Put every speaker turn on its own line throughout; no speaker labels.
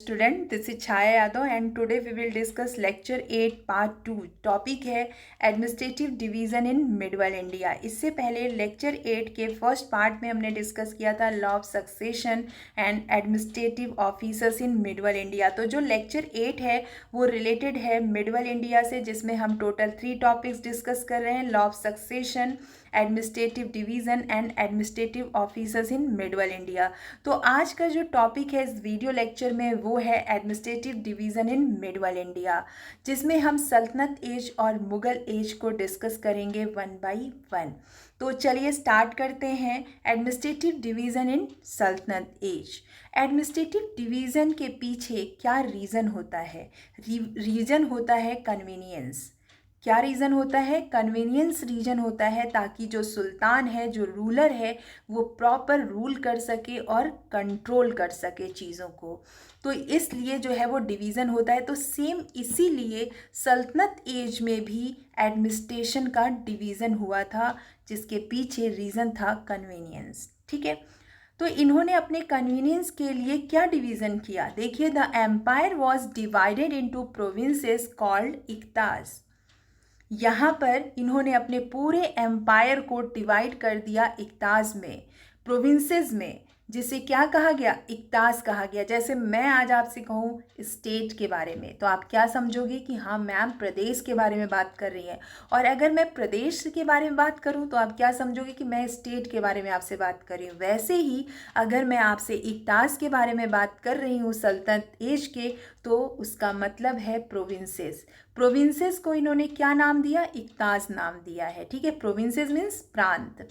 Student, this is Chhaya Yadav and today we will discuss lecture 8 part 2। Topic है administrative division in middle India. इससे पहले lecture 8 के first part में हमने discuss किया था law of succession and administrative officers in middle India. तो जो लेक्चर 8 है वो रिलेटेड है मिडल इंडिया से, जिसमें हम टोटल 3 टॉपिक्स डिस्कस कर रहे हैं: law of succession, administrative division and administrative officers in middle India. तो आज का जो टॉपिक है इस वीडियो लेक्चर में वो है administrative division in middle India, जिसमें हम सल्तनत एज और मुग़ल एज को डिस्कस करेंगे वन बाय वन। तो चलिए स्टार्ट करते हैं। एडमिनिस्ट्रेटिव डिवीज़न इन सल्तनत एज। एडमिनिस्ट्रेटिव डिवीज़न के पीछे क्या रीज़न होता है? रीज़न होता है कन्वीनियंस। क्या रीज़न होता है? कन्वीनियंस रीजन होता है, ताकि जो सुल्तान है, जो रूलर है, वो प्रॉपर रूल कर सके और कंट्रोल कर सके चीज़ों को। तो इसलिए जो है वो डिवीज़न होता है। तो सेम इसीलिए सल्तनत एज में भी एडमिनिस्ट्रेशन का डिवीज़न हुआ था, जिसके पीछे रीज़न था कन्वीनियंस। ठीक है, तो इन्होंने अपने कन्वीनियंस के लिए क्या डिवीज़न किया? देखिए, the empire was divided into provinces called iqtas. यहाँ पर इन्होंने अपने पूरे एम्पायर को डिवाइड कर दिया इक्ताज़ में, प्रोविंसेस में, जिसे क्या कहा गया? इक्ताज़ कहा गया। जैसे मैं आज आपसे कहूँ स्टेट के बारे में, तो आप क्या समझोगे कि हाँ मैम प्रदेश के बारे में बात कर रही है। और अगर मैं प्रदेश के बारे में बात करूँ तो आप क्या समझोगे कि मैं स्टेट के बारे में आपसे बात कर रही हूँ। वैसे ही अगर मैं आपसे इक्ताज़ के बारे में बात कर रही हूँ सल्तनत एज के, तो उसका मतलब है प्रोविंसेस। प्रोविंसेस को इन्होंने क्या नाम दिया? इक्ताज़ नाम दिया है। ठीक है, प्रोविंसेस मीन्स प्रांत।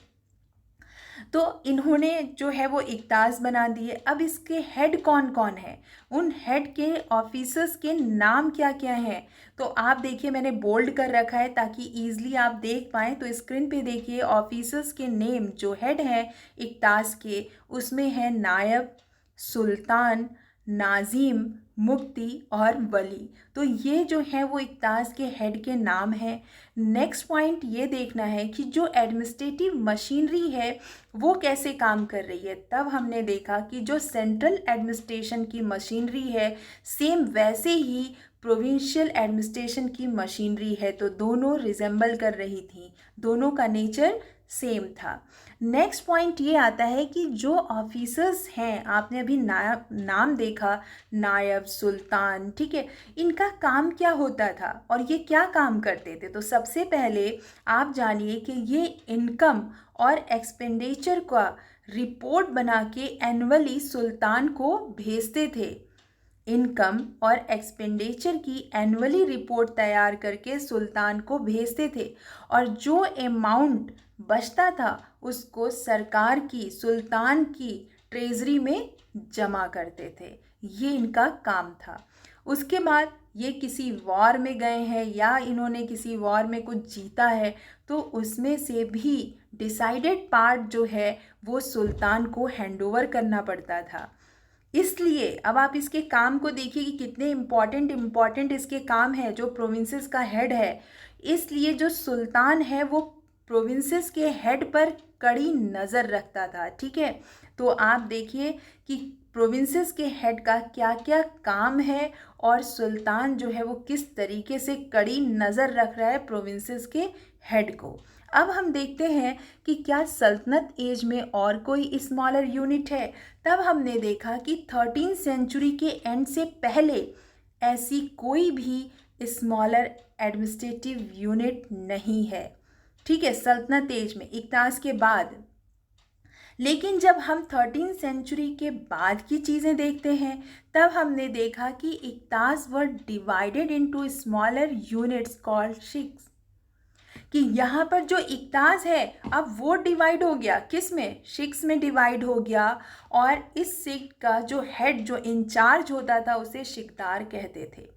तो इन्होंने जो है वो इक्ताज़ बना दिए। अब इसके हेड कौन कौन है? उन हेड के ऑफिसर्स के नाम क्या क्या हैं? तो आप देखिए, मैंने बोल्ड कर रखा है ताकि ईजिली आप देख पाएँ। तो स्क्रीन पे देखिए ऑफिसर्स के नेम, जो हेड हैं इक्ताज़ के, उसमें है नायब, सुल्तान, नाज़िम, मुफ्ती और वली। तो ये जो है वो इक्ताज़ के हेड के नाम हैं। नेक्स्ट पॉइंट ये देखना है कि जो एडमिनिस्ट्रेटिव मशीनरी है वो कैसे काम कर रही है। तब हमने देखा कि जो सेंट्रल एडमिनिस्ट्रेशन की मशीनरी है, सेम वैसे ही प्रोविंशियल एडमिनिस्ट्रेशन की मशीनरी है। तो दोनों रिजेंबल कर रही थी, दोनों का नेचर सेम था। नेक्स्ट पॉइंट ये आता है कि जो ऑफिसर्स हैं, आपने अभी नाम देखा, नायब, सुल्तान, ठीक है, इनका काम क्या होता था और ये क्या काम करते थे? तो सबसे पहले आप जानिए कि ये इनकम और एक्सपेंडिचर का रिपोर्ट बना के एनुअली सुल्तान को भेजते थे। इनकम और एक्सपेंडिचर की एनुअली रिपोर्ट तैयार करके सुल्तान को भेजते थे, और जो अमाउंट बचता था उसको सरकार की, सुल्तान की ट्रेजरी में जमा करते थे। ये इनका काम था। उसके बाद ये किसी वॉर में गए हैं या इन्होंने किसी वॉर में कुछ जीता है, तो उसमें से भी डिसाइडेड पार्ट जो है वो सुल्तान को हैंडओवर करना पड़ता था। इसलिए अब आप इसके काम को देखिए कि कितने इम्पॉर्टेंट इसके काम है। जो प्रोविंसेस का हेड है, इसलिए जो सुल्तान है वो प्रोविंसेस के हेड पर कड़ी नज़र रखता था। ठीक है, तो आप देखिए कि प्रोविंसेस के हेड का क्या क्या काम है और सुल्तान जो है वो किस तरीके से कड़ी नज़र रख रहा है प्रोविंसेस के हेड को। अब हम देखते हैं कि क्या सल्तनत एज में और कोई स्मॉलर यूनिट है। तब हमने देखा कि 13वीं सेंचुरी के एंड से पहले ऐसी कोई भी स्मॉलर एडमिनिस्ट्रेटिव यूनिट नहीं है। ठीक है, सल्तनत एज में, इक्ताज़ के बाद। लेकिन जब हम 13वीं सेंचुरी के बाद की चीज़ें देखते हैं, तब हमने देखा कि iqtas were divided into smaller units called shiqs. कि यहाँ पर जो इक्ताज़ है अब वो डिवाइड हो गया, किस में? शिक्स में डिवाइड हो गया। और इस शिक का जो हेड, जो इंचार्ज होता था, उसे शिकदार कहते थे।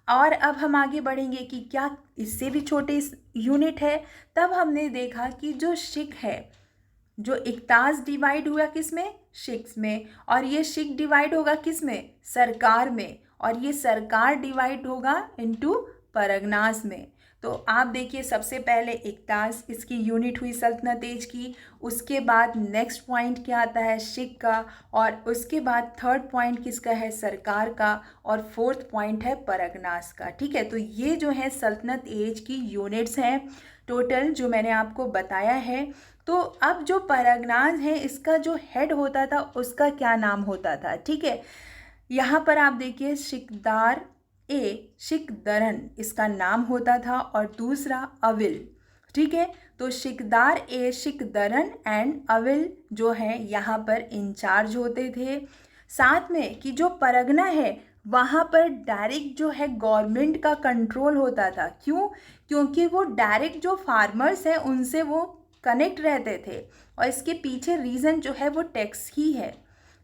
और अब हम आगे बढ़ेंगे कि क्या इससे भी छोटे यूनिट है। तब हमने देखा कि जो शिक है, जो इक्ताज़ डिवाइड हुआ किस में? शिक्स में। और ये शिक डिवाइड होगा किस में? सरकार में। और ये सरकार डिवाइड होगा इनटू परगनास में। तो आप देखिए सबसे पहले इक्तास, इसकी यूनिट हुई सल्तनत एज की। उसके बाद नेक्स्ट पॉइंट क्या आता है, शिक का। और उसके बाद थर्ड पॉइंट किसका है, सरकार का। और फोर्थ पॉइंट है परगनास का। ठीक है, तो ये जो है सल्तनत एज की यूनिट्स हैं टोटल जो मैंने आपको बताया है। तो अब जो परगनास है इसका जो हेड होता था उसका क्या नाम होता था। ठीक है, यहाँ पर आप देखिए शिकदार ए शिकदरन इसका नाम होता था और दूसरा अविल। ठीक है, तो शिकदार ए शिकदरन एंड अविल जो है यहाँ पर इंचार्ज होते थे। साथ में कि जो परगना है वहाँ पर डायरेक्ट जो है गवर्नमेंट का कंट्रोल होता था। क्यों? क्योंकि वो डायरेक्ट जो फार्मर्स हैं उनसे वो कनेक्ट रहते थे और इसके पीछे रीज़न जो है वो टैक्स ही है।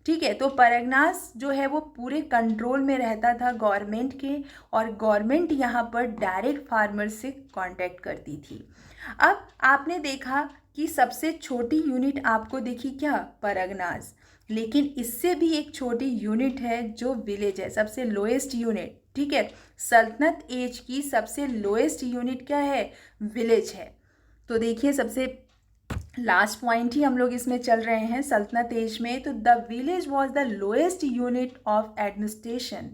ठीक है, तो परगनास जो है वो पूरे कंट्रोल में रहता था गवर्नमेंट के और गवर्नमेंट यहाँ पर डायरेक्ट फार्मर से कांटेक्ट करती थी। अब आपने देखा कि सबसे छोटी यूनिट आपको दिखी क्या, परगनास, लेकिन इससे भी एक छोटी यूनिट है जो विलेज है, सबसे लोएस्ट यूनिट। ठीक है, सल्तनत एज की सबसे लोएस्ट यूनिट क्या है, विलेज है। तो देखिए सबसे लास्ट पॉइंट ही हम लोग इसमें चल रहे हैं सल्तनत एज में। तो the village was the lowest unit of administration.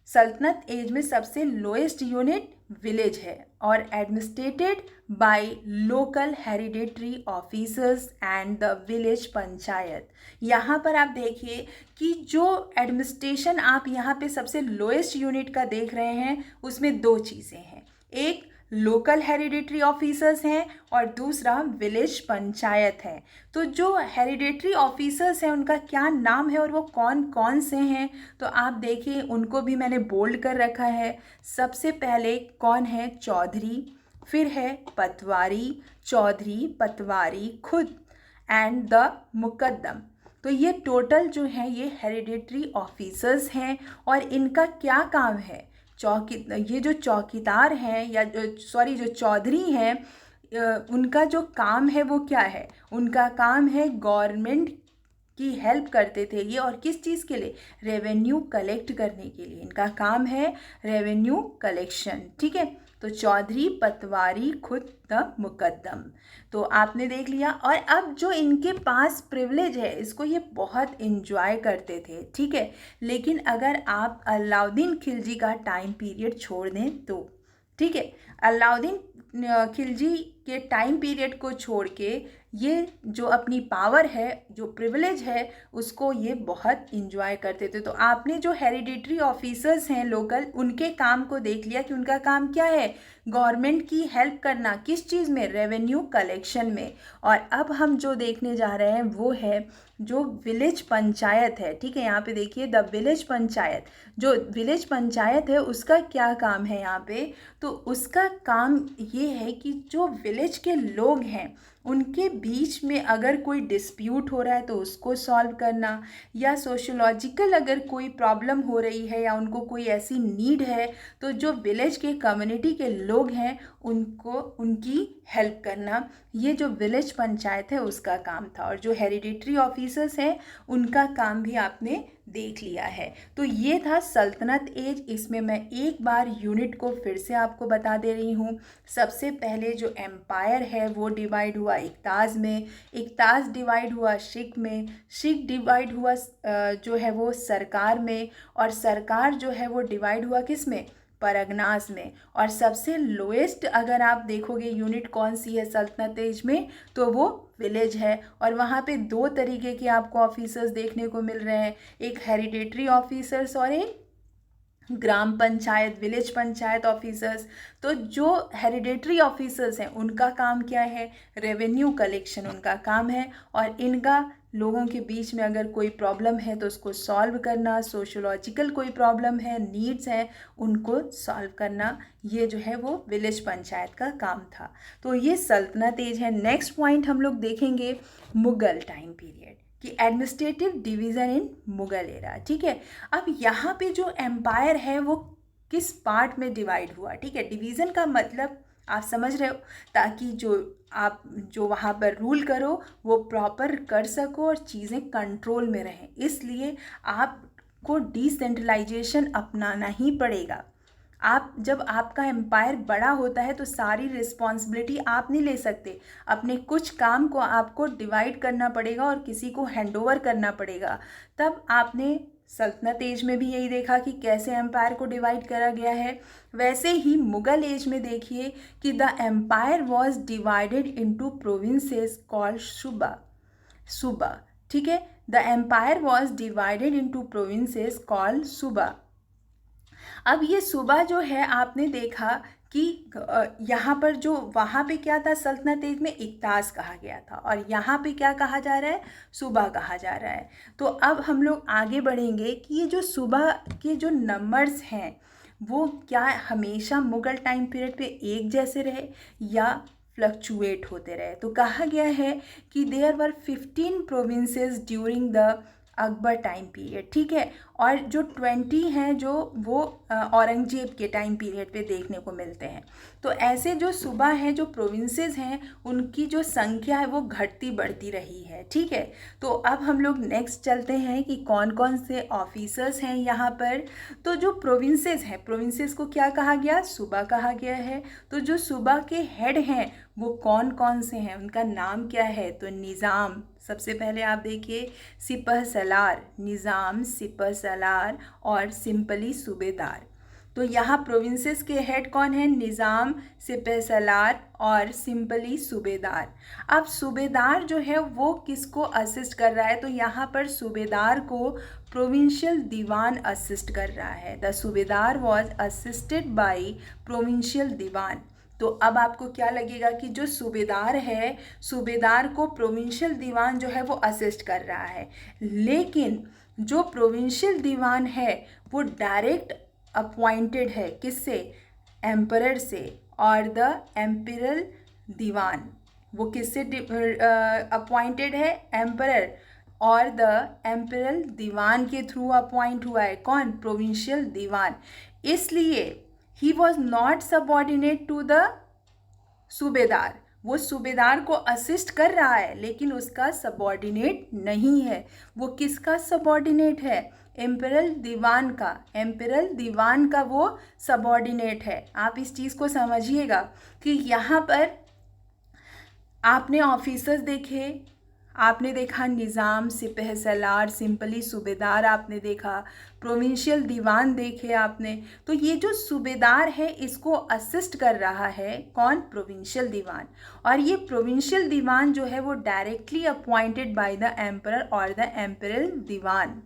सल्तनत एज में सबसे लोएस्ट यूनिट विलेज है और administrated by local hereditary officers and the village panchayat. यहाँ पर आप देखिए कि जो एडमिनिस्ट्रेशन आप यहाँ पे सबसे लोएस्ट यूनिट का देख रहे हैं उसमें दो चीज़ें हैं, एक लोकल हेरिडेटरी ऑफिसर्स हैं और दूसरा विलेज पंचायत है। तो जो हेरिडेटरी ऑफिसर्स हैं उनका क्या नाम है और वो कौन कौन से हैं, तो आप देखिए उनको भी मैंने बोल्ड कर रखा है। सबसे पहले कौन है, चौधरी, फिर है पटवारी, चौधरी पटवारी खुद एंड द मुकद्दम। तो ये टोटल जो है ये हेरिडेटरी ऑफिसर्स हैं और इनका क्या काम है, ये जो चौकीदार हैं या जो चौधरी हैं उनका जो काम है वो क्या है, उनका काम है गवर्नमेंट की हेल्प करते थे ये, और किस चीज़ के लिए, रेवेन्यू कलेक्ट करने के लिए इनका काम है रेवेन्यू कलेक्शन। ठीक है, तो चौधरी पटवारी खुद द मुकद्दम। तो आपने देख लिया। और अब जो इनके पास प्रिविलेज है इसको ये बहुत इंजॉय करते थे। ठीक है, लेकिन अगर आप अलाउद्दीन खिलजी का टाइम पीरियड छोड़ दें तो, ठीक है, अलाउद्दीन खिलजी के टाइम पीरियड को छोड़ के ये जो अपनी पावर है, जो प्रिविलेज है, उसको ये बहुत इंजॉय करते थे। तो आपने जो हेरिडेटरी ऑफिसर्स हैं लोकल, उनके काम को देख लिया कि उनका काम क्या है, गवर्नमेंट की हेल्प करना, किस चीज़ में, रेवेन्यू कलेक्शन में। और अब हम जो देखने जा रहे हैं वो है जो विलेज पंचायत है। ठीक है, यहाँ पे देखिए द विलेज पंचायत, जो विलेज पंचायत है उसका क्या काम है यहाँ पे, तो उसका काम ये है कि जो विलेज के लोग हैं उनके बीच में अगर कोई डिस्प्यूट हो रहा है तो उसको सॉल्व करना, या सोशोलॉजिकल अगर कोई प्रॉब्लम हो रही है या उनको कोई ऐसी नीड है तो जो विलेज के कम्युनिटी के लोग हैं उनको उनकी हेल्प करना, ये जो विलेज पंचायत है उसका काम था। और जो हेरिडेटरी ऑफिसर्स हैं उनका काम भी आपने देख लिया है। तो ये था सल्तनत एज। इसमें मैं एक बार यूनिट को फिर से आपको बता दे रही हूँ। सबसे पहले जो एम्पायर है वो डिवाइड हुआ इक्ताज़ में, इक्ताज़ डिवाइड हुआ शिक में, शिक डिवाइड हुआ जो है वो सरकार में, और सरकार जो है वो डिवाइड हुआ किस में, परगनास में। और सबसे लोएस्ट अगर आप देखोगे यूनिट कौन सी है सल्तनत एज में, तो वो विलेज है। और वहाँ पे दो तरीके के आपको ऑफिसर्स देखने को मिल रहे हैं, एक हेरिडेटरी ऑफिसर्स और एक ग्राम पंचायत, विलेज पंचायत ऑफिसर्स। तो जो हेरिडेटरी ऑफिसर्स हैं उनका काम क्या है, रेवेन्यू कलेक्शन उनका काम है, और इनका लोगों के बीच में अगर कोई प्रॉब्लम है तो उसको सॉल्व करना, सोशोलॉजिकल कोई प्रॉब्लम है, नीड्स हैं, उनको सॉल्व करना, ये जो है वो विलेज पंचायत का काम था। तो ये सल्तनत एज है। नेक्स्ट पॉइंट हम लोग देखेंगे मुगल टाइम पीरियड कि एडमिनिस्ट्रेटिव डिवीज़न इन मुगल एरा। ठीक है, अब यहाँ पे जो एम्पायर है वो किस पार्ट में डिवाइड हुआ। ठीक है, डिवीज़न का मतलब आप समझ रहे हो, ताकि जो वहाँ पर रूल करो वो प्रॉपर कर सको और चीज़ें कंट्रोल में रहें, इसलिए आपको डिसेंट्रलाइजेशन अपनाना ही पड़ेगा। आप जब आपका एम्पायर बड़ा होता है तो सारी रिस्पॉन्सिबिलिटी आप नहीं ले सकते, अपने कुछ काम को आपको डिवाइड करना पड़ेगा और किसी को हैंडओवर करना पड़ेगा। तब आपने सल्तनत एज में भी यही देखा कि कैसे एम्पायर को डिवाइड करा गया है। वैसे ही मुगल एज में देखिए कि the empire was divided into provinces called सूबा। ठीक है, the empire was divided into provinces called सूबा। अब ये सूबा जो है आपने देखा कि यहाँ पर जो वहाँ पे क्या था, सल्तनत एज में इक्तास कहा गया था, और यहाँ पे क्या कहा जा रहा है, सूबा कहा जा रहा है। तो अब हम लोग आगे बढ़ेंगे कि ये जो सूबा के जो नंबर्स हैं वो क्या हमेशा मुगल टाइम पीरियड पे एक जैसे रहे या फ्लक्चुएट होते रहे। तो कहा गया है कि there were 15 provinces during the Akbar time period. ठीक है, और जो 20 हैं जो वो औरंगजेब के टाइम पीरियड पे देखने को मिलते हैं। तो ऐसे जो सूबा हैं, जो प्रोविंसेस हैं, उनकी जो संख्या है वो घटती बढ़ती रही है। ठीक है, तो अब हम लोग नेक्स्ट चलते हैं कि कौन कौन से ऑफिसर्स हैं यहाँ पर। तो जो प्रोविंसेस हैं, प्रोविंसेस को क्या कहा गया, सूबा कहा गया है। तो जो सूबा के हेड हैं वो कौन कौन से हैं, उनका नाम क्या है, तो निज़ाम। सबसे पहले आप देखिए सिपह सलार, निज़ाम, सिपह सलार और सिंपली सूबेदार। तो यहाँ प्रोविंसेस के हेड कौन है, निज़ाम, सिपह सलार और सिंपली सूबेदार। अब सूबेदार जो है वो किसको असिस्ट कर रहा है, तो यहाँ पर सूबेदार को प्रोविंशियल दीवान असिस्ट कर रहा है। द सूबेदार वॉज असिस्टेड बाई प्रोविंशियल दीवान। तो अब आपको क्या लगेगा कि जो सूबेदार है, सूबेदार को प्रोविंशियल दीवान जो है वो असिस्ट कर रहा है, लेकिन जो प्रोविंशियल दीवान है वो डायरेक्ट अपॉइंटेड है किससे, एम्परर से। और द एम्परल दीवान वो किससे अपॉइंटेड है, एम्परर, और द एम्परल दीवान के थ्रू अपॉइंट हुआ है कौन, प्रोविंशियल दीवान। इसलिए he was not subordinate to the सूबेदार, वो सूबेदार को असिस्ट कर रहा है लेकिन उसका सबॉर्डिनेट नहीं है। वो किसका सबॉर्डिनेट है, एम्परल दीवान का, एम्परल दीवान का वो सबॉर्डिनेट है। आप इस चीज़ को समझिएगा कि यहाँ पर आपने ऑफिसर्स देखे, आपने देखा निज़ाम, सिपह सलार, सिंपली सूबेदार, आपने देखा प्रोविंशियल दीवान देखे आपने। तो ये जो सूबेदार है इसको असिस्ट कर रहा है कौन, प्रोविंशियल दीवान। और ये प्रोविंशियल दीवान जो है वो directly appointed by the emperor और द एम्परल दीवान।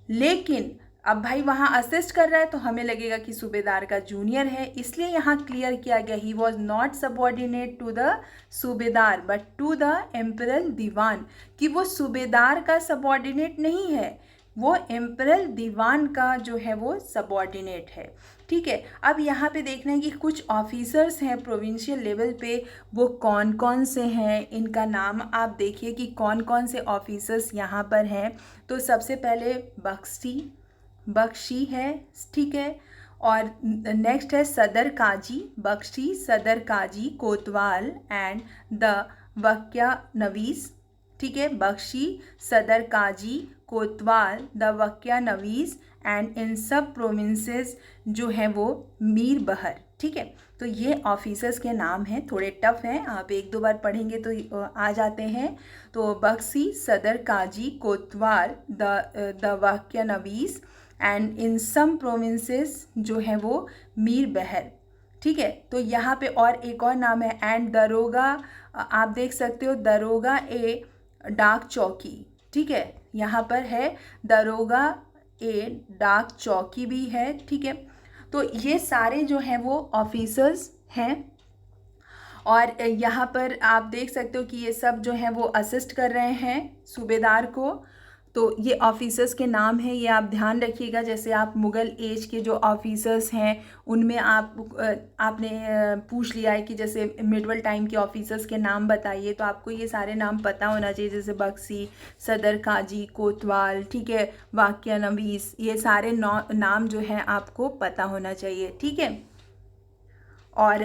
लेकिन अब भाई वहाँ असिस्ट कर रहा है तो हमें लगेगा कि सूबेदार का जूनियर है, इसलिए यहाँ क्लियर किया गया he was not subordinate to the सूबेदार बट टू द एम्परल दीवान, कि वो सूबेदार का सबॉर्डिनेट नहीं है, वो एम्परल दीवान का जो है वो सबॉर्डिनेट है। ठीक है, अब यहाँ पे देखना है कि कुछ ऑफिसर्स हैं प्रोविंशियल लेवल पे, वो कौन कौन से हैं, इनका नाम आप देखिए कि कौन कौन से ऑफिसर्स यहाँ पर हैं। तो सबसे पहले बख्शी है, ठीक है, और नेक्स्ट है सदर काजी, बख्शी, सदर काजी, कोतवाल एंड द वक्या नवीस। ठीक है, बख्शी, सदर काजी, कोतवाल, द वक्या नवीस एंड इन सब प्रोविंसेस जो हैं वो मीर बहर। ठीक है, तो ये ऑफिसर्स के नाम हैं, थोड़े टफ हैं, आप एक दो बार पढ़ेंगे तो आ जाते हैं। तो Bakshi, sadr qazi, kotwal, the waqia navis and in some provinces जो है वो मीर बहर। ठीक है, तो यहाँ पे और एक और नाम है एंड दरोगा, आप देख सकते हो दरोगा ए डाक चौकी। ठीक है, यहाँ पर है दरोगा ए डाक चौकी भी है। ठीक है, तो ये सारे जो हैं वो ऑफिसर्स हैं और यहाँ पर आप देख सकते हो कि ये सब जो हैं वो असिस्ट कर रहे हैं सूबेदार को। तो ये ऑफिसर्स के नाम हैं, ये आप ध्यान रखिएगा। जैसे आप मुग़ल एज के जो ऑफिसर्स हैं उनमें आपने पूछ लिया है कि जैसे मिडवल टाइम के ऑफिसर्स के नाम बताइए, तो आपको ये सारे नाम पता होना चाहिए, जैसे बख्शी, सदर काजी, कोतवाल, ठीक है, वाक़िया नवीस, ये सारे नाम जो हैं आपको पता होना चाहिए। ठीक है, और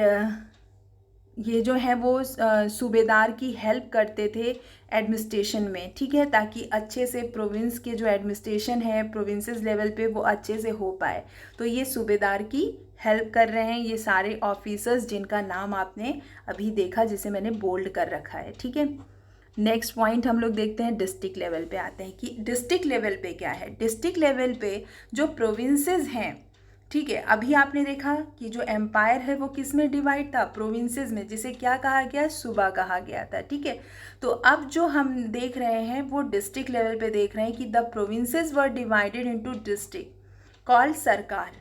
ये जो है वो सूबेदार की हेल्प करते थे एडमिनिस्ट्रेशन में, ठीक है, ताकि अच्छे से प्रोविंस के जो एडमिनिस्ट्रेशन है प्रोविंसेस लेवल पे वो अच्छे से हो पाए। तो ये सूबेदार की हेल्प कर रहे हैं ये सारे ऑफिसर्स जिनका नाम आपने अभी देखा, जिसे मैंने बोल्ड कर रखा है, ठीक है। नेक्स्ट पॉइंट हम लोग देखते हैं, डिस्ट्रिक्ट लेवल पे आते हैं कि डिस्ट्रिक्ट लेवल पे क्या है। डिस्ट्रिक्ट लेवल पे जो प्रोविंसेस हैं, ठीक है, अभी आपने देखा कि जो एम्पायर है वो किस में डिवाइड था, प्रोविंसेस में, जिसे क्या कहा गया, सूबा कहा गया था, ठीक है। तो अब जो हम देख रहे हैं वो डिस्ट्रिक्ट लेवल पे देख रहे हैं कि the provinces were divided into district called सरकार,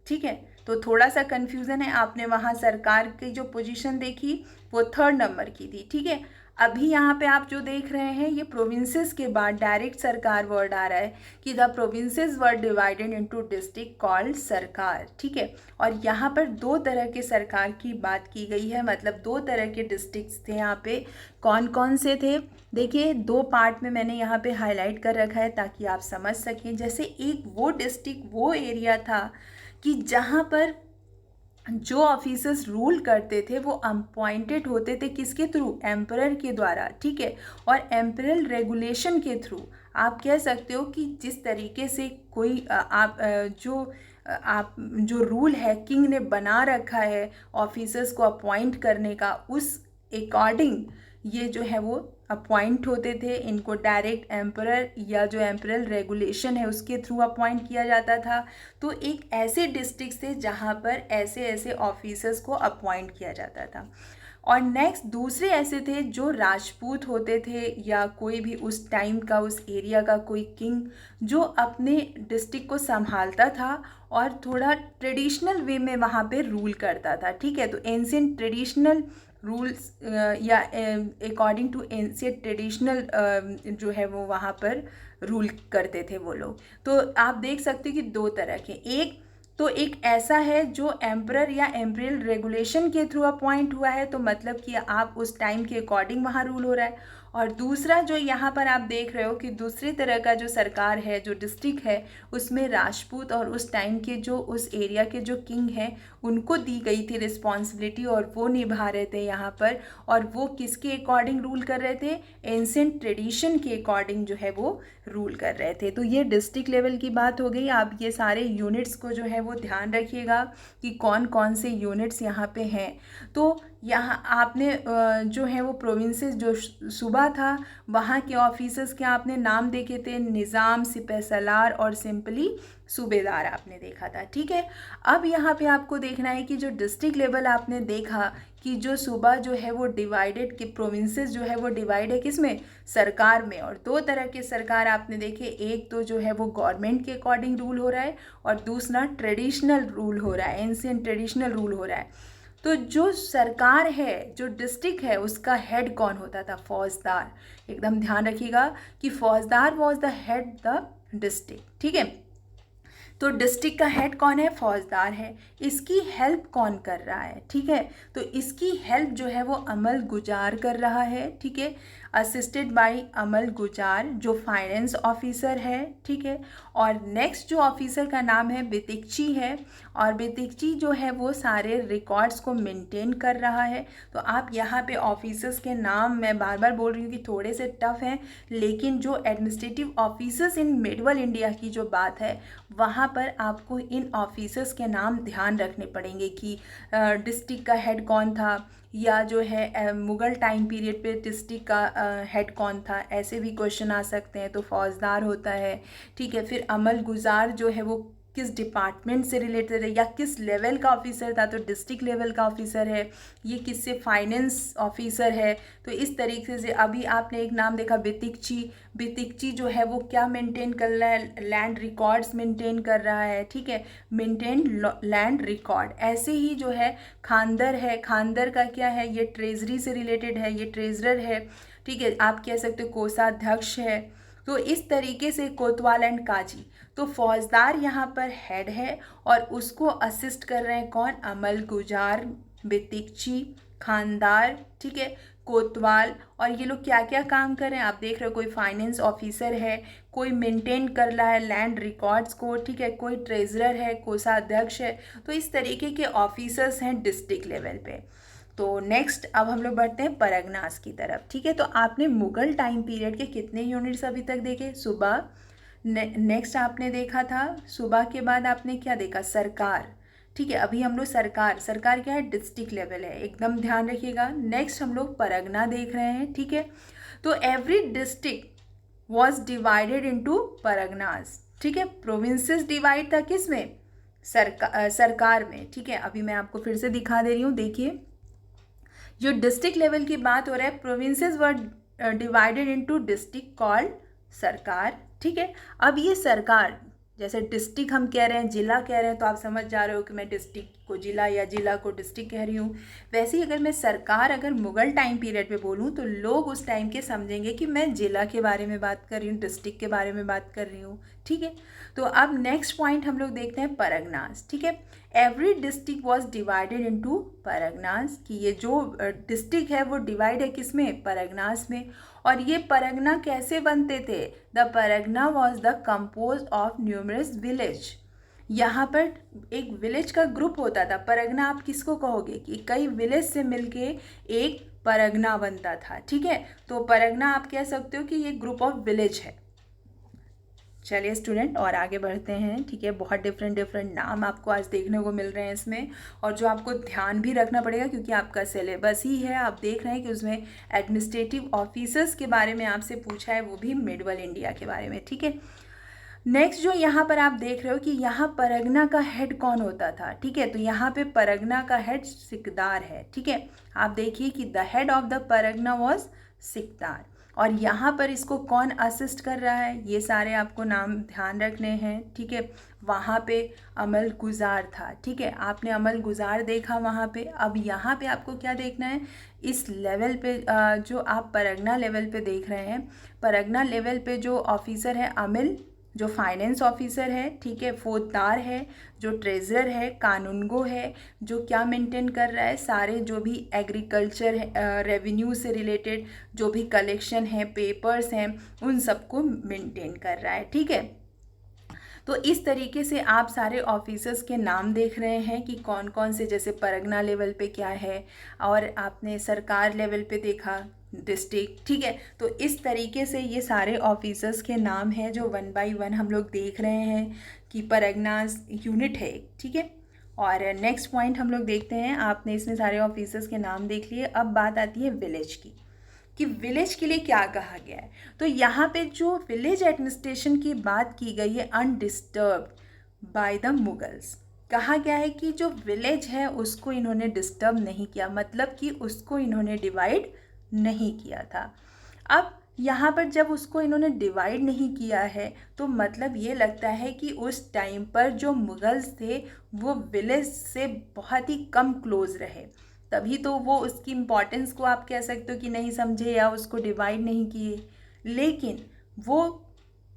ठीक है। तो थोड़ा सा कन्फ्यूज़न है, आपने वहाँ सरकार की जो पोजीशन देखी वो 3rd नंबर की थी, ठीक है। अभी यहाँ पे आप जो देख रहे हैं ये प्रोविंसेस के बाद डायरेक्ट सरकार वर्ड आ रहा है कि the provinces were divided into district called सरकार, ठीक है। और यहाँ पर 2 तरह के सरकार की बात की गई है, मतलब 2 तरह के डिस्ट्रिक्ट्स थे यहाँ पे। कौन कौन से थे, देखिए 2 पार्ट में मैंने यहाँ पे हाईलाइट कर रखा है ताकि आप समझ सकें। जैसे एक वो डिस्ट्रिक्ट, वो एरिया था कि जहाँ पर जो ऑफिसर्स रूल करते थे वो अपॉइंटेड होते थे किसके थ्रू, एम्परर के द्वारा, ठीक है। और एम्परल रेगुलेशन के थ्रू आप कह सकते हो कि जिस तरीके से कोई आप जो रूल है किंग ने बना रखा है ऑफिसर्स को अपॉइंट करने का, उस अकॉर्डिंग ये जो है वो अपॉइंट होते थे। इनको डायरेक्ट एम्परर या जो एम्परल रेगुलेशन है उसके थ्रू अपॉइंट किया जाता था। तो एक ऐसे डिस्ट्रिक्ट थे जहाँ पर ऐसे ऐसे ऑफिसर्स को अपॉइंट किया जाता था। और नेक्स्ट दूसरे ऐसे थे जो राजपूत होते थे या कोई भी उस टाइम का उस एरिया का कोई किंग जो अपने डिस्ट्रिक्ट को संभालता था और थोड़ा ट्रेडिशनल वे में वहाँ पे रूल करता था, ठीक है। तो एंशिएंट ट्रेडिशनल रूल्स या अकॉर्डिंग टू एंशिएंट ट्रेडिशनल जो है वो वहाँ पर रूल करते थे वो लोग। तो आप देख सकते हो कि 2 तरह के, एक ऐसा है जो एम्परर या एम्परियल रेगुलेशन के थ्रू अपॉइंट हुआ है, तो मतलब कि आप उस टाइम के अकॉर्डिंग वहाँ रूल हो रहा है। और दूसरा जो यहाँ पर आप देख रहे हो कि दूसरी तरह का जो सरकार है, जो डिस्ट्रिक्ट है, उसमें राजपूत और उस टाइम के जो उस एरिया के जो किंग हैं उनको दी गई थी रिस्पॉन्सिबिलिटी और वो निभा रहे थे यहाँ पर। और वो किसके अकॉर्डिंग रूल कर रहे थे, एंशिएंट ट्रेडिशन के अकॉर्डिंग जो है वो रूल कर रहे थे। तो ये डिस्ट्रिक्ट लेवल की बात हो गई। आप ये सारे यूनिट्स को जो है वो ध्यान रखिएगा कि कौन कौन से यूनिट्स यहाँ पे हैं। तो यहाँ आपने जो है वो प्रोविंसेस जो सूबा था वहाँ के ऑफिसर्स के आपने नाम देखे थे, निज़ाम, सिपहसालार और सिंपली सूबेदार आपने देखा था, ठीक है। अब यहाँ पे आपको देखना है कि जो डिस्ट्रिक्ट लेवल आपने देखा कि जो सूबा जो है वो डिवाइडेड, कि प्रोविंसेस जो है वो डिवाइड है किस में, सरकार में। और 2 तरह के सरकार आपने देखे, एक तो जो है वो गवर्नमेंट के अकॉर्डिंग रूल हो रहा है और दूसरा ट्रेडिशनल रूल हो रहा है, एंशिएंट ट्रेडिशनल रूल हो रहा है। तो जो सरकार है, जो डिस्ट्रिक्ट है, उसका हेड कौन होता था, फौजदार। एकदम ध्यान रखिएगा कि फौजदार was the head the district, ठीक है। तो डिस्ट्रिक्ट का हेड कौन है, फौजदार है। इसकी हेल्प कौन कर रहा है, ठीक है। तो इसकी हेल्प जो है वो अमल गुजार कर रहा है, ठीक है, असिस्टेड बाय अमल गुजार जो फाइनेंस ऑफिसर है, ठीक है। और नेक्स्ट जो ऑफिसर का नाम है बितिकची है, और बितिकची जो है वो सारे रिकॉर्ड्स को मेंटेन कर रहा है। तो आप यहाँ पे ऑफिसर्स के नाम मैं बार बार बोल रही हूँ कि थोड़े से टफ हैं, लेकिन जो administrative officers in middle India की जो बात है वहाँ पर आपको इन ऑफिसर्स के नाम ध्यान रखने पड़ेंगे कि डिस्ट्रिक्ट का हेड कौन था, या जो है मुग़ल टाइम पीरियड पे डिस्ट्रिक्ट का हेड कौन था, ऐसे भी क्वेश्चन आ सकते हैं। तो फौजदार होता है, ठीक है। फिर अमल गुजार जो है वो किस डिपार्टमेंट से रिलेटेड है या किस लेवल का ऑफिसर था, तो डिस्ट्रिक्ट लेवल का ऑफिसर है। ये किससे, फाइनेंस ऑफिसर है। तो इस तरीके से अभी आपने एक नाम देखा बितिकची, बितिकची जो है वो क्या मेंटेन कर रहा है, लैंड रिकॉर्ड्स मेंटेन कर रहा है, ठीक है, मेंटेन लैंड रिकॉर्ड। ऐसे ही जो है खानदर है, खानदर का क्या है, ये ट्रेजरी से रिलेटेड है, ये ट्रेजरर है, ठीक है। आप कह सकते हो कोषाध्यक्ष है। तो इस तरीके से कोतवाल एंड काजी, तो फौजदार यहाँ पर हेड है और उसको असिस्ट कर रहे हैं कौन, अमल गुजार, बितिकची, खानदार, ठीक है, कोतवाल। और ये लोग क्या क्या काम कर रहे हैं आप देख रहे हो, कोई फाइनेंस ऑफिसर है, कोई मेंटेन कर रहा है लैंड रिकॉर्ड्स को, ठीक है, कोई ट्रेजरर है, कोषाध्यक्ष है। तो इस तरीके के ऑफिसर्स हैं डिस्ट्रिक्ट लेवल पे। तो नेक्स्ट अब हम लोग बढ़ते हैं परगनास की तरफ। ठीक है, तो आपने मुगल टाइम पीरियड के कितने यूनिट्स अभी तक देखे? सुबह, नेक्स्ट आपने देखा था सुबह के बाद आपने क्या देखा? सरकार। ठीक है, अभी हम लोग सरकार, सरकार क्या है? डिस्ट्रिक्ट लेवल है, एकदम ध्यान रखिएगा। नेक्स्ट हम लोग परगना देख रहे हैं। ठीक है, तो every district was divided into Parganas. ठीक है, प्रोविंसेस डिवाइड था किस में? सरकार में। ठीक है, अभी मैं आपको फिर से दिखा दे रही हूँ, देखिए जो डिस्ट्रिक्ट लेवल की बात हो रहा है, प्रोविंसेस वर डिवाइडेड इनटू डिस्ट्रिक्ट कॉल्ड सरकार। ठीक है, अब ये सरकार, जैसे डिस्ट्रिक्ट हम कह रहे हैं, जिला कह रहे हैं, तो आप समझ जा रहे हो कि मैं डिस्ट्रिक्ट को जिला या जिला को डिस्ट्रिक्ट कह रही हूँ। वैसे ही अगर मैं सरकार अगर मुगल टाइम पीरियड पे बोलूँ तो लोग उस टाइम के समझेंगे कि मैं जिला के बारे में बात कर रही हूँ, डिस्ट्रिक्ट के बारे में बात कर रही हूँ। ठीक है, तो अब नेक्स्ट पॉइंट हम लोग देखते हैं परगनास। ठीक है, every district was divided into Parganas, कि ये जो डिस्ट्रिक्ट है वो डिवाइड है किस में? परगनास में। और ये परगना कैसे बनते थे? The pargana was the compose of numerous village. यहाँ पर एक विलेज का ग्रुप होता था। परगना आप किसको कहोगे? कि कई विलेज से मिलके एक परगना बनता था। ठीक है, तो परगना आप कह सकते हो कि ये ग्रुप ऑफ विलेज है। चलिए स्टूडेंट, और आगे बढ़ते हैं। ठीक है, बहुत डिफरेंट नाम आपको आज देखने को मिल रहे हैं इसमें, और जो आपको ध्यान भी रखना पड़ेगा क्योंकि आपका सिलेबस ही है। आप देख रहे हैं कि उसमें एडमिनिस्ट्रेटिव ऑफिसर्स के बारे में आपसे पूछा है, वो भी मिडल इंडिया के बारे में। ठीक है, नेक्स्ट जो यहाँ पर आप देख रहे हो कि यहाँ परगना का हेड कौन होता था? ठीक है, तो यहाँ पे परगना का हेड सिकदार है। ठीक है, आप देखिए कि the head of the pargana was sikdar. और यहाँ पर इसको कौन असिस्ट कर रहा है? ये सारे आपको नाम ध्यान रखने हैं। ठीक है, वहाँ पे अमल गुजार था। ठीक है, आपने अमल गुजार देखा वहाँ पे। अब यहाँ पे आपको क्या देखना है? इस लेवल पे जो आप परगना लेवल पे देख रहे हैं, परगना लेवल पे जो ऑफिसर है अमिल, जो फाइनेंस ऑफिसर है, ठीक है, फौजदार है, जो ट्रेजरर है, कानूनगो है, जो क्या मेंटेन कर रहा है? सारे जो भी एग्रीकल्चर रेवेन्यू से रिलेटेड जो भी कलेक्शन है, पेपर्स हैं, उन सबको मेंटेन कर रहा है। ठीक है, तो इस तरीके से आप सारे ऑफिसर्स के नाम देख रहे हैं कि कौन कौन से, जैसे परगना लेवल पे क्या है, और आपने सरकार लेवल पे देखा डिस्ट्रिक्ट। ठीक है, तो इस तरीके से ये सारे ऑफिसर्स के नाम हैं जो 1 बाय 1 हम लोग देख रहे हैं कि परगनास यूनिट है। ठीक है, और नेक्स्ट पॉइंट हम लोग देखते हैं। आपने इसमें सारे ऑफिसर्स के नाम देख लिए, अब बात आती है विलेज की, कि विलेज के लिए क्या कहा गया है। तो यहाँ पे जो विलेज एडमिनिस्ट्रेशन की बात की गई है, अनडिस्टर्ब्ड बाय द मुगल्स, कहा गया है कि जो विलेज है उसको इन्होंने डिस्टर्ब नहीं किया, मतलब कि उसको इन्होंने डिवाइड नहीं किया था। अब यहाँ पर जब उसको इन्होंने डिवाइड नहीं किया है तो मतलब ये लगता है कि उस टाइम पर जो मुगल्स थे वो विलेज से बहुत ही कम क्लोज रहे, तभी तो वो उसकी इम्पोर्टेंस को आप कह सकते हो कि नहीं समझे या उसको डिवाइड नहीं किए। लेकिन वो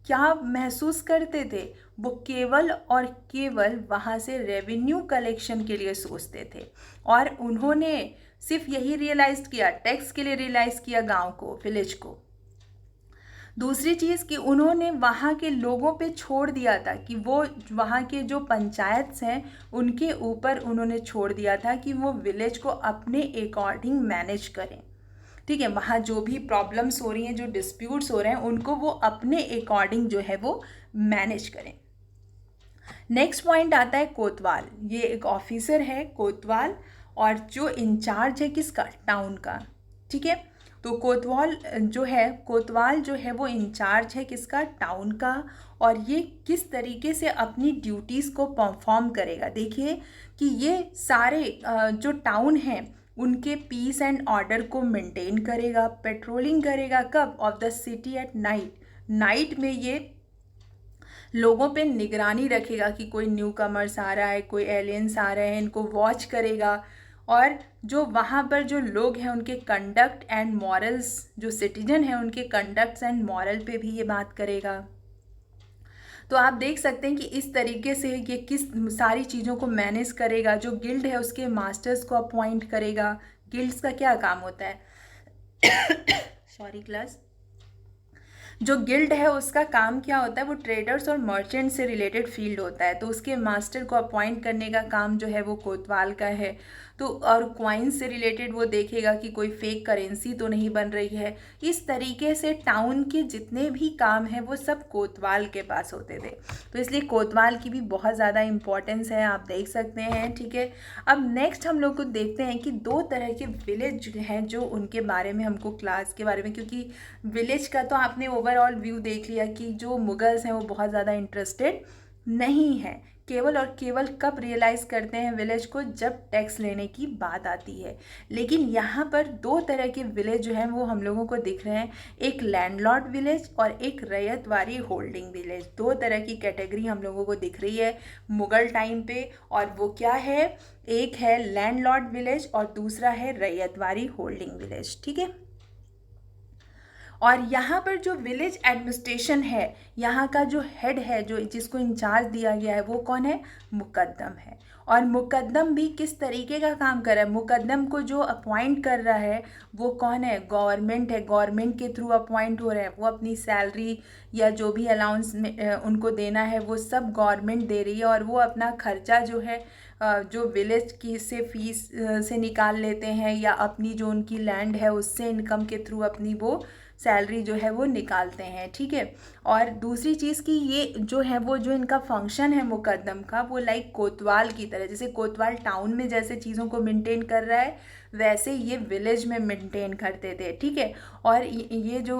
क्या महसूस करते थे? वो केवल और केवल वहाँ से रेवेन्यू कलेक्शन के लिए सोचते थे, और उन्होंने सिर्फ यही रियलाइज़ किया, टैक्स के लिए रियलाइज़ किया गांव को, विलेज को। दूसरी चीज़ कि उन्होंने वहाँ के लोगों पे छोड़ दिया था कि वो वहाँ के जो पंचायत्स हैं उनके ऊपर उन्होंने छोड़ दिया था कि वो विलेज को अपने अकॉर्डिंग मैनेज करें। ठीक है, वहाँ जो भी प्रॉब्लम्स हो रही हैं, जो डिस्प्यूट्स हो रहे हैं, उनको वो अपने अकॉर्डिंग जो है वो मैनेज करें। नेक्स्ट पॉइंट आता है कोतवाल। ये एक ऑफिसर है कोतवाल, और जो इंचार्ज है किसका? टाउन का। ठीक है, तो कोतवाल जो है वो इंचार्ज है किसका? टाउन का। और ये किस तरीके से अपनी ड्यूटीज़ को परफॉर्म करेगा? देखिए कि ये सारे जो टाउन हैं उनके पीस एंड ऑर्डर को मेंटेन करेगा, पेट्रोलिंग करेगा। कब? Of the city at night. Night में ये लोगों पे निगरानी रखेगा कि कोई न्यू कमर्स आ रहा है, कोई एलियंस आ रहे हैं, इनको वॉच करेगा। और जो वहाँ पर जो लोग हैं उनके कंडक्ट एंड मॉरल्स, जो सिटीजन हैं उनके कंडक्ट्स एंड मॉरल पे भी ये बात करेगा। तो आप देख सकते हैं कि इस तरीके से ये किस सारी चीज़ों को मैनेज करेगा। जो गिल्ड है उसके मास्टर्स को अपॉइंट करेगा। गिल्ड्स का क्या काम होता है? सॉरी क्लास, जो गिल्ड है उसका काम क्या होता है? वो ट्रेडर्स और मर्चेंट से रिलेटेड फील्ड होता है, तो उसके मास्टर को अपॉइंट करने का काम जो है वो कोतवाल का है। तो और क्वाइन से रिलेटेड वो देखेगा कि कोई फेक करेंसी तो नहीं बन रही है। इस तरीके से टाउन के जितने भी काम हैं वो सब कोतवाल के पास होते थे। तो इसलिए कोतवाल की भी बहुत ज़्यादा इम्पोर्टेंस है, आप देख सकते हैं। ठीक है, अब नेक्स्ट हम लोग को देखते हैं कि दो तरह के विलेज हैं जो उनके बारे में हमको क्लास के बारे में, क्योंकि विलेज का तो आपने ओवरऑल व्यू देख लिया कि जो मुगल्स हैं वो बहुत ज़्यादा इंटरेस्टेड नहीं है, केवल और केवल कब रियलाइज़ करते हैं विलेज को, जब टैक्स लेने की बात आती है। लेकिन यहाँ पर दो तरह के विलेज जो हैं वो हम लोगों को दिख रहे हैं, एक लैंडलॉर्ड विलेज और एक रैयतवारी होल्डिंग विलेज। दो तरह की कैटेगरी हम लोगों को दिख रही है मुगल टाइम पे, और वो क्या है, एक है लैंडलॉर्ड विलेज और दूसरा है रैयतवारी होल्डिंग विलेज। ठीक है, और यहाँ पर जो विलेज एडमिनिस्ट्रेशन है, यहाँ का जो हेड है, जो जिसको इंचार्ज दिया गया है, वो कौन है, मुकद्दम है। और मुकद्दम भी किस तरीके का काम कर रहा है, मुकद्दम को जो अपॉइंट कर रहा है वो कौन है, गवर्नमेंट है। गवर्नमेंट के थ्रू अपॉइंट हो रहा है, वो अपनी सैलरी या जो भी अलाउंस उनको देना है वो सब गवर्नमेंट दे रही है, और वो अपना खर्चा जो है जो विलेज की से फीस से निकाल लेते हैं, या अपनी जो उनकी लैंड है उससे इनकम के थ्रू अपनी वो सैलरी जो है वो निकालते हैं। ठीक है, और दूसरी चीज़ कि ये जो है वो जो इनका फंक्शन है मुकद्दम का, वो लाइक कोतवाल की तरह, जैसे कोतवाल टाउन में जैसे चीज़ों को मेंटेन कर रहा है वैसे ये विलेज में मेंटेन करते थे। ठीक है, और ये जो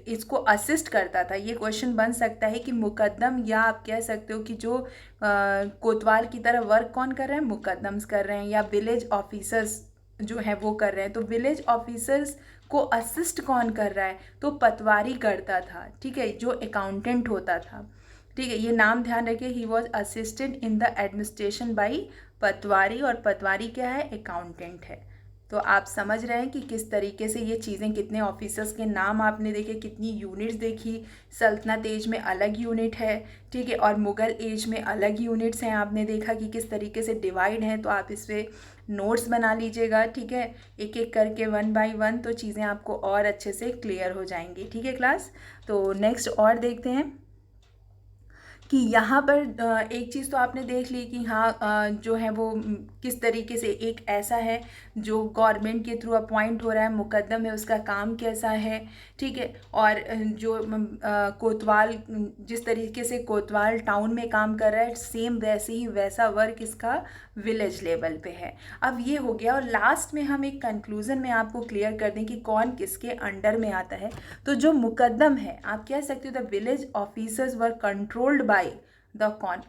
इसको असिस्ट करता था, ये क्वेश्चन बन सकता है कि मुकद्दम, या आप कह सकते हो कि जो कोतवाल की तरह वर्क कौन कर रहे हैं, मुकद्दम्स कर रहे हैं, या विलेज ऑफिसर्स जो है वो कर रहे हैं। तो विलेज ऑफिसर्स को असिस्ट कौन कर रहा है, तो पटवारी करता था। ठीक है, जो अकाउंटेंट होता था। ठीक है, ये नाम ध्यान रखिए, he was assisted in the administration by patwari, और पटवारी क्या है, अकाउंटेंट है। तो आप समझ रहे हैं कि किस तरीके से ये चीज़ें, कितने ऑफिसर्स के नाम आपने देखे, कितनी यूनिट्स देखी। सल्तनत एज में अलग यूनिट है, ठीक है, और मुग़ल एज में अलग यूनिट्स हैं। आपने देखा कि किस तरीके से डिवाइड हैं, तो आप इस पर नोट्स बना लीजिएगा। ठीक है, एक एक करके 1 बाय 1, तो चीज़ें आपको और अच्छे से क्लियर हो जाएंगी। ठीक है क्लास, तो नेक्स्ट और देखते हैं कि यहाँ पर एक चीज़ तो आपने देख ली कि हाँ जो है वो किस तरीके से, एक ऐसा है जो गवर्नमेंट के थ्रू अपॉइंट हो रहा है, मुकद्दम है, उसका काम कैसा है। ठीक है, और जो कोतवाल, जिस तरीके से कोतवाल टाउन में काम कर रहा है, सेम वैसे ही वैसा वर्क इसका विलेज लेवल पे है। अब ये हो गया, और लास्ट में हम एक कंक्लूज़न में आपको क्लियर कर दें कि कौन किसके अंडर में आता है। तो जो मुकद्दम है, आप कह सकते हो the village officers were controlled by the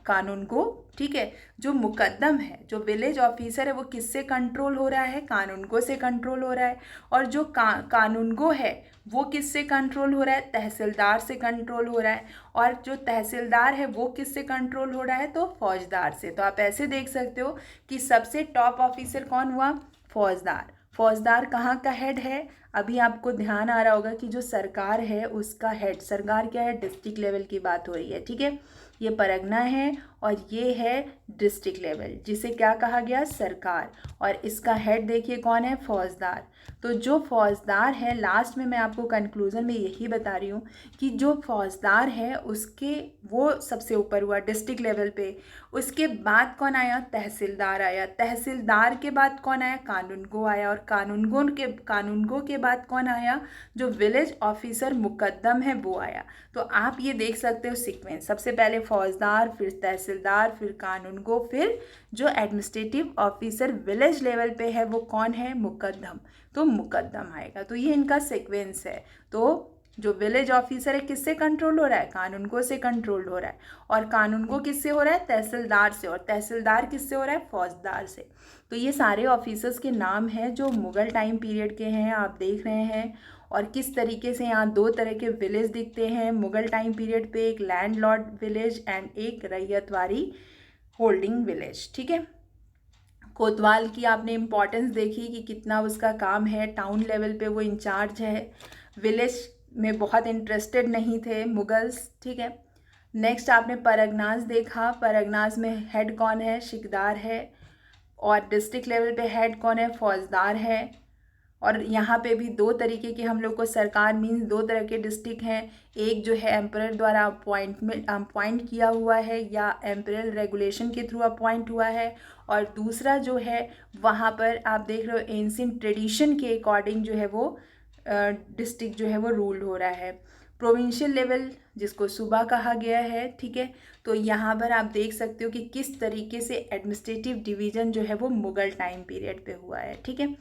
कानून गो। ठीक है, जो मुकद्दम है, जो विलेज ऑफिसर है, वो किससे कंट्रोल हो रहा है, कानून गो से कंट्रोल हो रहा है। और जो कानून गो है वो किससे कंट्रोल हो रहा है, तहसीलदार से कंट्रोल हो रहा है। और जो तहसीलदार है वो किससे कंट्रोल हो रहा है, तो फौजदार से। तो आप ऐसे देख सकते हो कि सबसे टॉप ऑफिसर कौन हुआ, फौजदार। फौजदार कहाँ का हेड है, अभी आपको ध्यान आ रहा होगा कि जो सरकार है उसका हेड, सरकार क्या है, डिस्ट्रिक्ट लेवल की बात हो रही है। ठीक है, ये परगना है और ये है डिस्ट्रिक्ट लेवल, जिसे क्या कहा गया, सरकार। और इसका हेड देखिए कौन है, फौजदार। तो जो फौजदार है, लास्ट में मैं आपको कंक्लूज़न में यही बता रही हूँ कि जो फौजदार है उसके, वो सबसे ऊपर हुआ डिस्ट्रिक्ट लेवल पे। उसके बाद कौन आया, तहसीलदार आया। तहसीलदार के बाद कौन आया, कानूनगो आया। और कानूनगो के बाद कौन आया, जो विलेज ऑफिसर मुकद्दम है वो आया। तो आप ये देख सकते हो सीक्वेंस, सबसे पहले फौजदार, फिर तहसीलदार, फिर कानूनगो, फिर जो एडमिनिस्ट्रेटिव ऑफिसर विलेज लेवल पे है वो कौन है, मुकद्दम। तो मुकद्दम आएगा। तो ये इनका सीक्वेंस है। तो जो विलेज ऑफिसर है किससे कंट्रोल हो रहा है, कानूनगो से कंट्रोल हो रहा है। और कानूनगो किससे हो रहा है, तहसीलदार से। और तहसीलदार किससे हो रहा है, फौजदार से। तो ये सारे ऑफिसर्स के नाम हैं जो मुग़ल टाइम पीरियड के हैं, आप देख रहे हैं। और किस तरीके से यहाँ दो तरह के विलेज दिखते हैं मुग़ल टाइम पीरियड पे, एक लैंडलॉर्ड विलेज एंड एक रैयतवारी होल्डिंग विलेज। ठीक है, कोतवाल की आपने इम्पोर्टेंस देखी कि कितना उसका काम है, टाउन लेवल पे वो इंचार्ज है, विलेज में बहुत इंटरेस्टेड नहीं थे मुगल्स। ठीक है, नेक्स्ट आपने परगनास देखा, परगनास में हेड कौन है, शिकदार है। और डिस्ट्रिक्ट लेवल पे हेड कौन है, फौजदार है। और यहाँ पे भी दो तरीके के हम लोग को सरकार मीन्स दो तरह के डिस्ट्रिक्ट हैं। एक जो है एम्परर द्वारा अपॉइंट किया हुआ है या एम्परल रेगुलेशन के थ्रू अपॉइंट हुआ है, और दूसरा जो है वहाँ पर आप देख रहे हो एंशिएंट ट्रेडिशन के अकॉर्डिंग जो है वो डिस्ट्रिक्ट जो है वो रूल हो रहा है। प्रोविंशियल लेवल जिसको सूबा कहा गया है, ठीक है। तो यहाँ पर आप देख सकते हो कि किस तरीके से एडमिनिस्ट्रेटिव डिवीज़न जो है वो मुग़ल टाइम पीरियड पे हुआ है, ठीक है।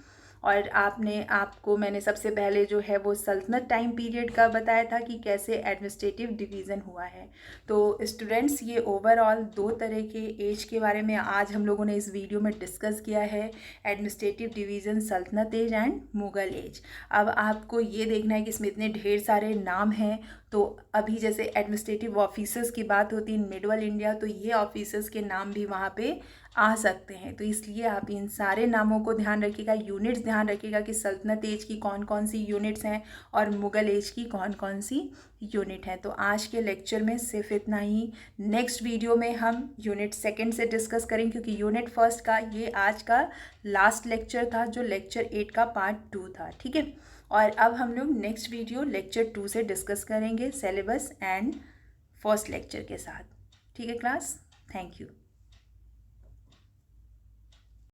और आपको मैंने सबसे पहले जो है वो सल्तनत टाइम पीरियड का बताया था कि कैसे एडमिनिस्ट्रेटिव डिवीज़न हुआ है। तो स्टूडेंट्स, ये ओवरऑल दो तरह के एज के बारे में आज हम लोगों ने इस वीडियो में डिस्कस किया है, एडमिनिस्ट्रेटिव डिवीज़न, सल्तनत एज एंड मुग़ल एज। अब आपको ये देखना है कि इसमें इतने ढेर सारे नाम हैं, तो अभी जैसे एडमिनिस्ट्रेटिव ऑफिसर्स की बात होती है इन मिडल इंडिया, तो ये ऑफिसर्स के नाम भी वहाँ पे आ सकते हैं। तो इसलिए आप इन सारे नामों को ध्यान रखिएगा, यूनिट्स ध्यान रखिएगा कि सल्तनत एज की कौन कौन सी यूनिट्स हैं और मुग़ल एज की कौन कौन सी यूनिट है। तो आज के लेक्चर में सिर्फ इतना ही। नेक्स्ट वीडियो में हम यूनिट सेकंड से डिस्कस करेंगे, क्योंकि यूनिट फर्स्ट का ये आज का लास्ट लेक्चर था जो लेक्चर 8 का पार्ट 2 था, ठीक है। और अब हम लोग नेक्स्ट वीडियो लेक्चर 2 से डिस्कस करेंगे सिलेबस एंड फर्स्ट लेक्चर के साथ, ठीक है क्लास। Thank you.